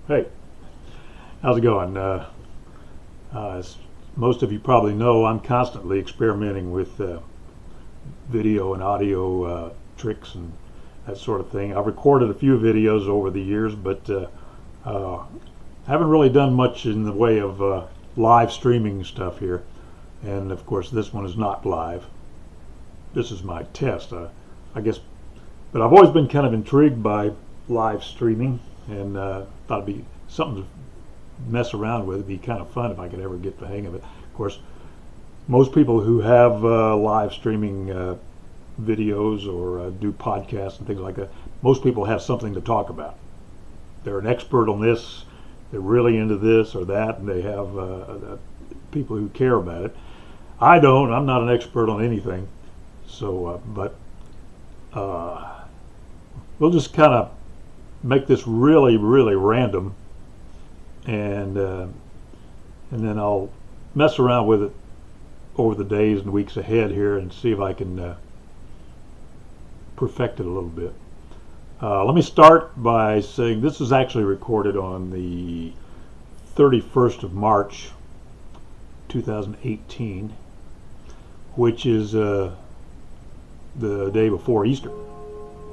Hey, how's it going? As most of you probably know, I'm constantly experimenting with video and audio tricks and that sort of thing. I've recorded a few videos over the years, but haven't really done much in the way of live streaming stuff here. And of course, this one is not live. This is my test, I guess. But I've always been kind of intrigued by live streaming, and thought it'd be something to mess around with. It'd be kind of fun if I could ever get the hang of it. Of course, most people who have live streaming videos or do podcasts and things like that, most people have something to talk about. They're an expert on this, they're really into this or that, and they have people who care about it. I don't, I'm not an expert on anything. So, but we'll just kind of make this really, really random, and then I'll mess around with it over the days and weeks ahead here and see if I can perfect it a little bit. Let me start by saying this is actually recorded on the 31st of March 2018, which is the day before Easter,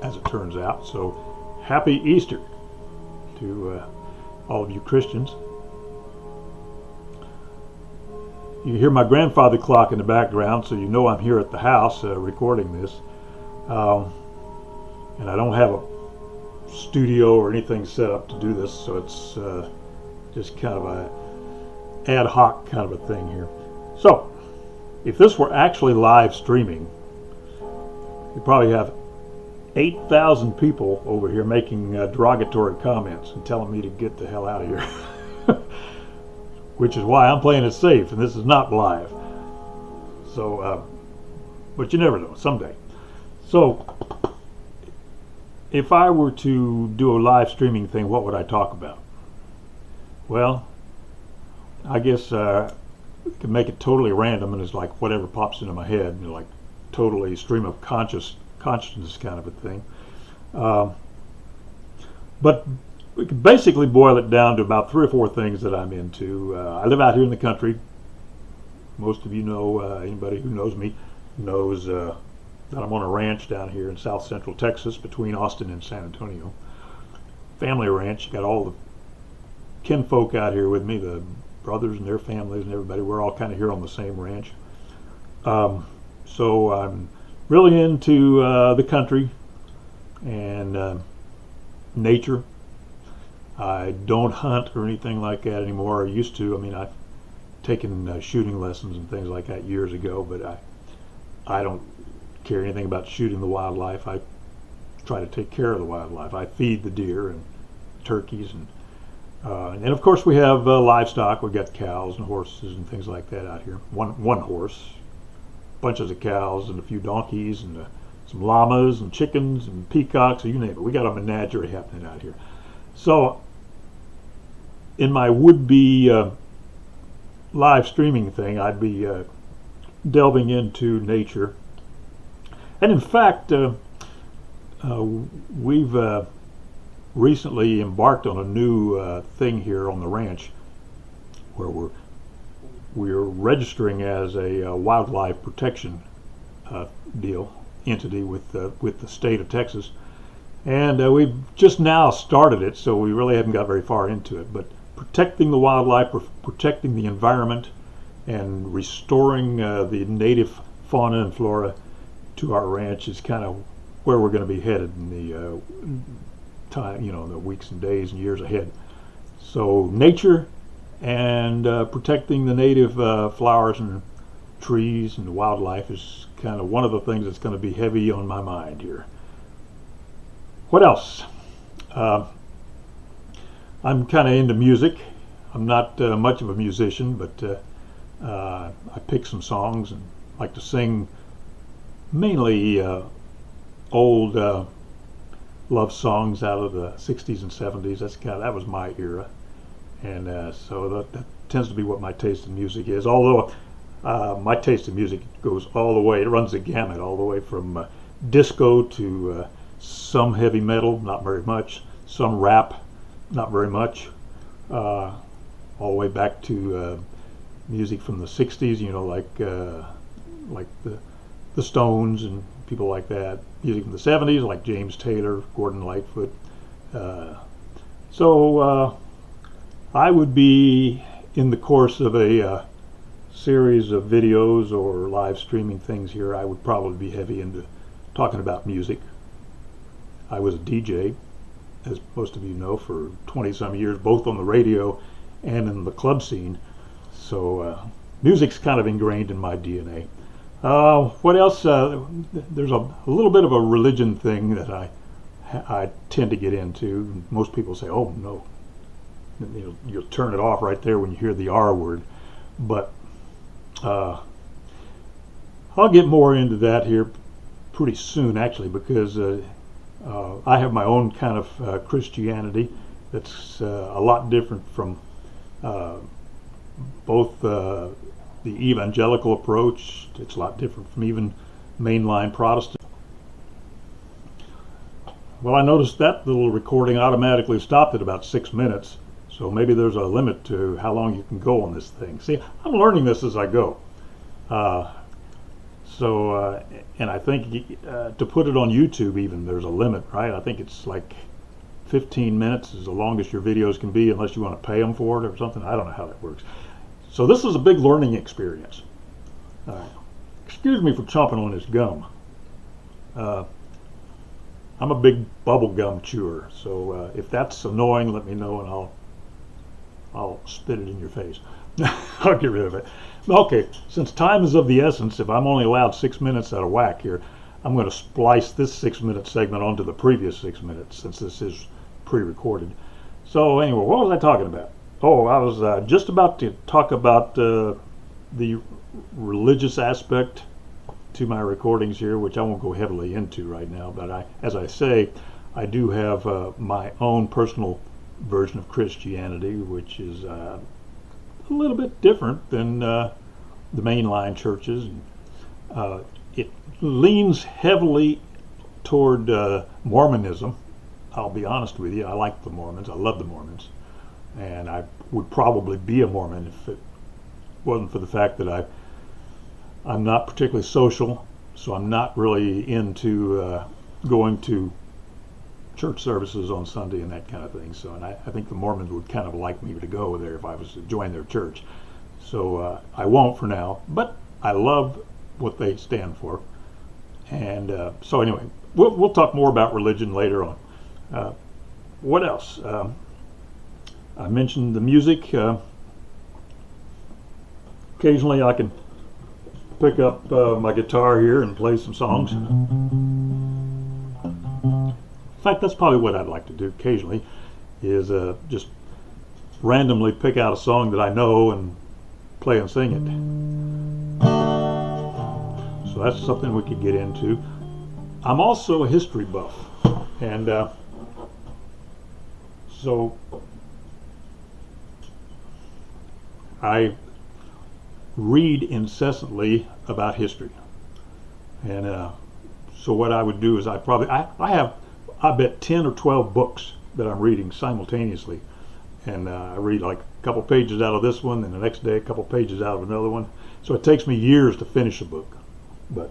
as it turns out. So happy Easter to all of you Christians. You hear my grandfather clock in the background, so you know I'm here at the house recording this. And I don't have a studio or anything set up to do this, so it's just kind of a ad hoc kind of a thing here. So if this were actually live streaming, you probably have 8,000 people over here making derogatory comments and telling me to get the hell out of here. Which is why I'm playing it safe, and this is not live. So, but you never know, someday. So, if I were to do a live streaming thing, what would I talk about? Well, I guess I could make it totally random, and it's like whatever pops into my head, you know, like totally stream of consciousness kind of a thing. But we could basically boil it down to about 3 or 4 things that I'm into. I live out here in the country. Most of you know, anybody who knows me knows that I'm on a ranch down here in south central Texas between Austin and San Antonio. Family ranch. Got all the kinfolk out here with me, the brothers and their families and everybody. We're all kind of here on the same ranch. So I'm really into the country and nature. I don't hunt or anything like that anymore. I used to. I mean, I've taken shooting lessons and things like that years ago, but I don't care anything about shooting the wildlife. I try to take care of the wildlife. I feed the deer and turkeys, and then of course we have livestock. We've got cows and horses and things like that out here. One horse, bunches of cows and a few donkeys and some llamas and chickens and peacocks, you name it. We got a menagerie happening out here. So in my would-be live streaming thing, I'd be delving into nature. And in fact, we've recently embarked on a new thing here on the ranch, where we're registering as a wildlife protection entity with the state of Texas. And we've just now started it, so we really haven't got very far into it. But protecting the wildlife, protecting the environment, and restoring the native fauna and flora to our ranch is kind of where we're going to be headed in the time, the weeks and days and years ahead. So nature and protecting the native flowers and trees and wildlife is kind of one of the things that's going to be heavy on my mind here. What else? I'm kind of into music. I'm not much of a musician, but I pick some songs and like to sing mainly old love songs out of the 60s and 70s. That was my era, and so that tends to be what my taste in music is. Although my taste in music goes all the way, it runs the gamut, all the way from disco to some heavy metal, not very much, some rap, not very much, all the way back to music from the 60s, like the Stones and people like that. Music from the 70s, like James Taylor, Gordon Lightfoot. So I would be, in the course of a series of videos or live streaming things here, I would probably be heavy into talking about music. I was a DJ, as most of you know, for 20-some years, both on the radio and in the club scene. So music's kind of ingrained in my DNA. What else? There's a little bit of a religion thing that I tend to get into. Most people say, "Oh no," you'll turn it off right there when you hear the R word. But I'll get more into that here pretty soon, actually, because I have my own kind of Christianity that's a lot different from both the evangelical approach. It's a lot different from even mainline Protestant. Well, I noticed that little recording automatically stopped at about 6 minutes, so maybe there's a limit to how long you can go on this thing. See, I'm learning this as I go. And I think to put it on YouTube even, there's a limit, right? I think it's like 15 minutes is the longest your videos can be, unless you want to pay them for it or something. I don't know how that works. So this is a big learning experience. Excuse me for chomping on this gum. I'm a big bubble gum chewer, so if that's annoying, let me know and I'll spit it in your face. I'll get rid of it. Okay, since time is of the essence, if I'm only allowed 6 minutes out of whack here, I'm going to splice this 6-minute segment onto the previous 6 minutes, since this is pre-recorded. So anyway, what was I talking about? Oh, I was just about to talk about the religious aspect to my recordings here, which I won't go heavily into right now, but as I say, I do have my own personal version of Christianity, which is a little bit different than the mainline churches. It leans heavily toward Mormonism. I'll be honest with you, I like the Mormons. I love the Mormons. And I would probably be a Mormon if it wasn't for the fact that I'm not particularly social, so I'm not really into going to church services on Sunday and that kind of thing. So, and I think the Mormons would kind of like me to go there if I was to join their church. So I won't for now, but I love what they stand for. And so anyway, we'll talk more about religion later on. What else? I mentioned the music. Occasionally I can pick up my guitar here and play some songs. In fact, that's probably what I'd like to do occasionally, is just randomly pick out a song that I know and play and sing it. So that's something we could get into. I'm also a history buff, and so I read incessantly about history. And so what I would do is I have, I bet 10 or 12 books that I'm reading simultaneously. And I read like a couple pages out of this one, and the next day a couple pages out of another one. So it takes me years to finish a book. But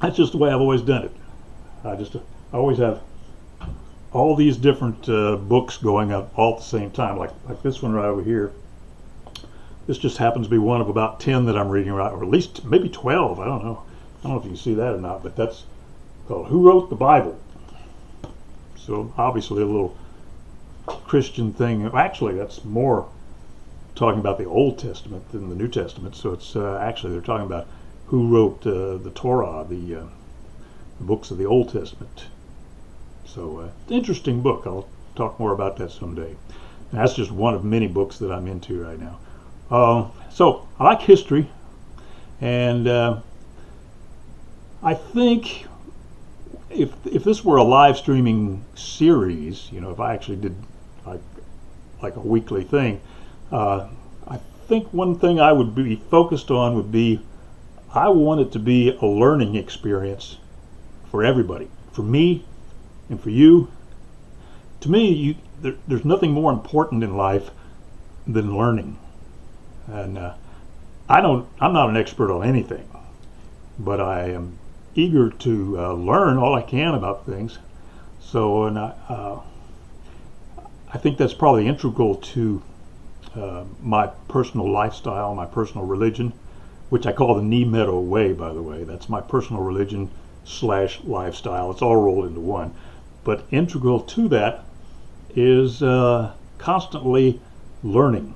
that's just the way I've always done it. I always have all these different books going up all at the same time, like this one right over here. This just happens to be one of about 10 that I'm reading right, or at least maybe 12. I don't know if you can see that or not, but that's called Who Wrote the Bible? So obviously a little Christian thing. Actually, that's more talking about the Old Testament than the New Testament. So it's actually they're talking about who wrote the Torah, the books of the Old Testament. So it's an interesting book. I'll talk more about that someday. And that's just one of many books that I'm into right now. So I like history, and I think if this were a live streaming series, if I actually did like a weekly thing, I think one thing I would be focused on would be, I want it to be a learning experience for everybody, for me and for you, to me, there's nothing more important in life than learning. And I'm not an expert on anything, but I am eager to learn all I can about things. So, and I think that's probably integral to my personal lifestyle, my personal religion, which I call the Meadow way, by the way. That's my personal religion / lifestyle. It's all rolled into one. But integral to that is constantly learning.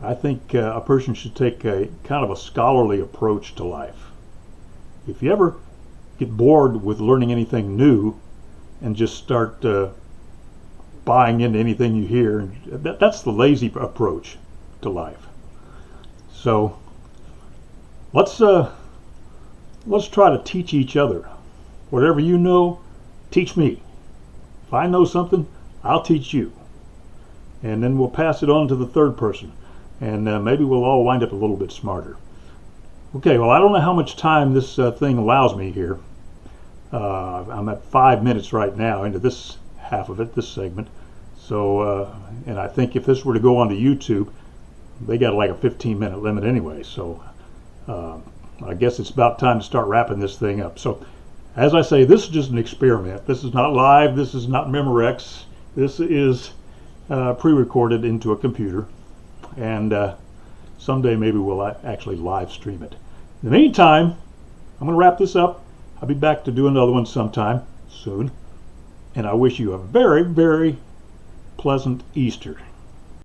I think a person should take a kind of a scholarly approach to life. If you ever get bored with learning anything new and just start buying into anything you hear, that's the lazy approach to life. So let's try to teach each other. Whatever you know, teach me. If I know something, I'll teach you. And then we'll pass it on to the third person. And maybe we'll all wind up a little bit smarter. Okay, well, I don't know how much time this thing allows me here. I'm at 5 minutes right now into this half of it, this segment. So, and I think if this were to go onto YouTube, they got like a 15-minute limit anyway. So I guess it's about time to start wrapping this thing up. So as I say, this is just an experiment. This is not live. This is not Memorex. This is pre-recorded into a computer. And someday maybe we'll actually live stream it. In the meantime, I'm going to wrap this up. I'll be back to do another one sometime soon. And I wish you a very, very pleasant Easter.